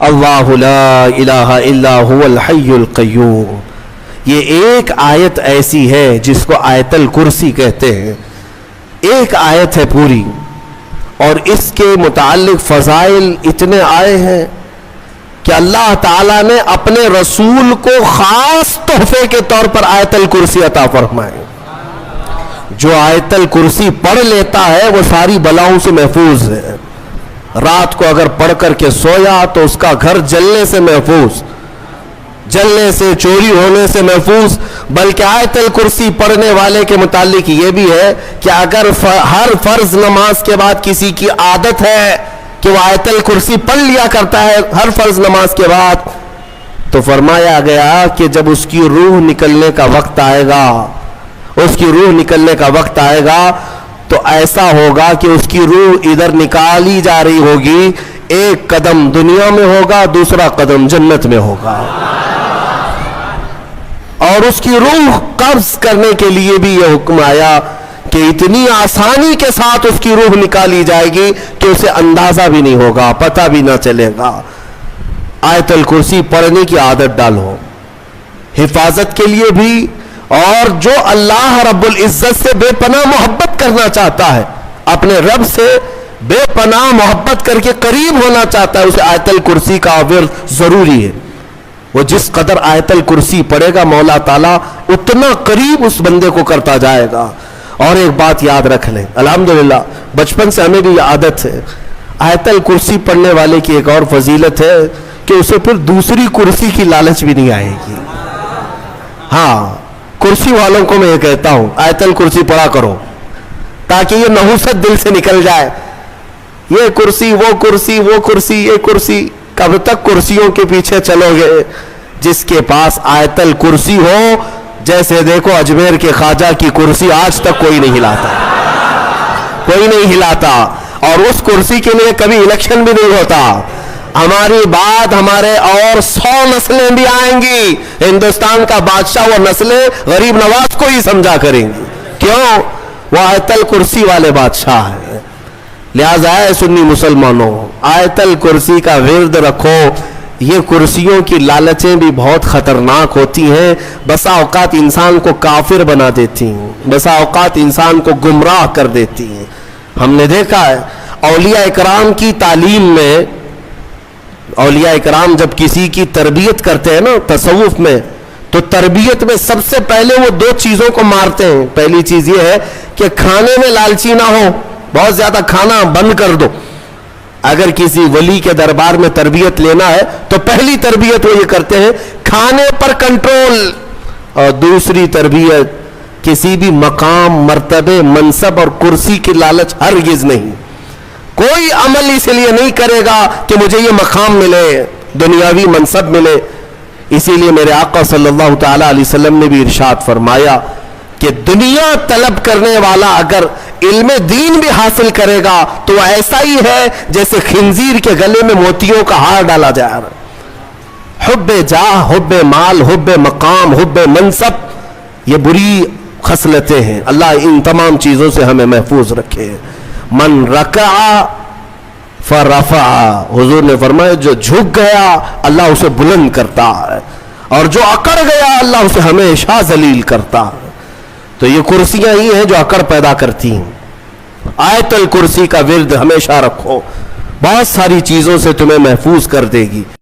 اللہ لا الہ الا هو الحی القیوم. یہ ایک آیت ایسی ہے جس کو آیت الکرسی کہتے ہیں. ایک آیت ہے پوری، اور اس کے متعلق فضائل اتنے آئے ہیں کہ اللہ تعالیٰ نے اپنے رسول کو خاص تحفے کے طور پر آیت الکرسی عطا فرمائے. جو آیت الکرسی پڑھ لیتا ہے وہ ساری بلاؤں سے محفوظ ہے. رات کو اگر پڑھ کر کے سویا تو اس کا گھر جلنے سے محفوظ، جلنے سے، چوری ہونے سے محفوظ. بلکہ آیت الکرسی پڑھنے والے کے متعلق یہ بھی ہے کہ اگر ہر فرض نماز کے بعد کسی کی عادت ہے کہ وہ آیت الکرسی پڑھ لیا کرتا ہے ہر فرض نماز کے بعد، تو فرمایا گیا کہ جب اس کی روح نکلنے کا وقت آئے گا، اس کی روح نکلنے کا وقت آئے گا تو ایسا ہوگا کہ اس کی روح ادھر نکالی جا رہی ہوگی، ایک قدم دنیا میں ہوگا، دوسرا قدم جنت میں ہوگا. اور اس کی روح قبض کرنے کے لیے بھی یہ حکم آیا کہ اتنی آسانی کے ساتھ اس کی روح نکالی جائے گی کہ اسے اندازہ بھی نہیں ہوگا، پتہ بھی نہ چلے گا. آیت الکرسی پڑھنے کی عادت ڈالو، حفاظت کے لیے بھی، اور جو اللہ رب العزت سے بے پناہ محبت کرنا چاہتا ہے، اپنے رب سے بے پناہ محبت کر کے قریب ہونا چاہتا ہے، اسے آیت الکرسی کا ورد ضروری ہے. وہ جس قدر آیت الکرسی پڑھے گا مولا تعالیٰ اتنا قریب اس بندے کو کرتا جائے گا. اور ایک بات یاد رکھ لیں، الحمدللہ بچپن سے ہمیں بھی یہ عادت ہے، آیت الکرسی پڑھنے والے کی ایک اور فضیلت ہے کہ اسے پھر دوسری کرسی کی لالچ بھی نہیں آئے گی. ہاں، کرسی والوں کو میں یہ کہتا ہوں آیت الکرسی پڑھا کرو تاکہ یہ نحوست دل سے نکل جائے. یہ کرسی، وہ کرسی، وہ کرسی، یہ کرسی، کب تک کرسیوں کے پیچھے چلو گے؟ جس کے پاس آیت الکرسی ہو، جیسے دیکھو اجمیر کے خواجہ کی کرسی آج تک کوئی نہیں ہلاتا، کوئی نہیں ہلاتا، اور اس کرسی کے لیے کبھی الیکشن بھی نہیں ہوتا. ہماری بات ہمارے اور 100 نسلیں بھی آئیں گی، ہندوستان کا بادشاہ وہ نسلیں غریب نواز کو ہی سمجھا کریں گی. کیوں؟ وہ آیت الکرسی والے بادشاہ ہیں. لہذا ہے سنی مسلمانوں، آیت الکرسی کا ورد رکھو. یہ کرسیوں کی لالچیں بھی بہت خطرناک ہوتی ہیں، بسا اوقات انسان کو کافر بنا دیتی ہیں، بسا اوقات انسان کو گمراہ کر دیتی ہیں. ہم نے دیکھا ہے اولیاء اکرام کی تعلیم میں، اولیاء اکرام جب کسی کی تربیت کرتے ہیں نا تصوف میں، تو تربیت میں سب سے پہلے وہ 2 چیزوں کو مارتے ہیں. پہلی چیز یہ ہے کہ کھانے میں لالچی نہ ہو، بہت زیادہ کھانا بند کر دو. اگر کسی ولی کے دربار میں تربیت لینا ہے تو پہلی تربیت وہ یہ کرتے ہیں کھانے پر کنٹرول. اور دوسری تربیت کسی بھی مقام، مرتبے، منصب اور کرسی کی لالچ ہرگز نہیں. کوئی عمل اس لیے نہیں کرے گا کہ مجھے یہ مقام ملے، دنیاوی منصب ملے. اسی لیے میرے آقا صلی اللہ تعالی علیہ وسلم نے بھی ارشاد فرمایا کہ دنیا طلب کرنے والا اگر علم دین بھی حاصل کرے گا تو وہ ایسا ہی ہے جیسے خنزیر کے گلے میں موتیوں کا ہار ڈالا جا رہا. حب جاہ، حب مال، حب مقام، حب منصب، یہ بری خصلتیں ہیں. اللہ ان تمام چیزوں سے ہمیں محفوظ رکھے. من رکع فرفع، حضور نے فرمایا جو جھک گیا اللہ اسے بلند کرتا ہے، اور جو اکڑ گیا اللہ اسے ہمیشہ ذلیل کرتا ہے. تو یہ کرسیاں ہی ہیں جو اکڑ پیدا کرتی ہیں. آیت الکرسی کا ورد ہمیشہ رکھو، بہت ساری چیزوں سے تمہیں محفوظ کر دے گی.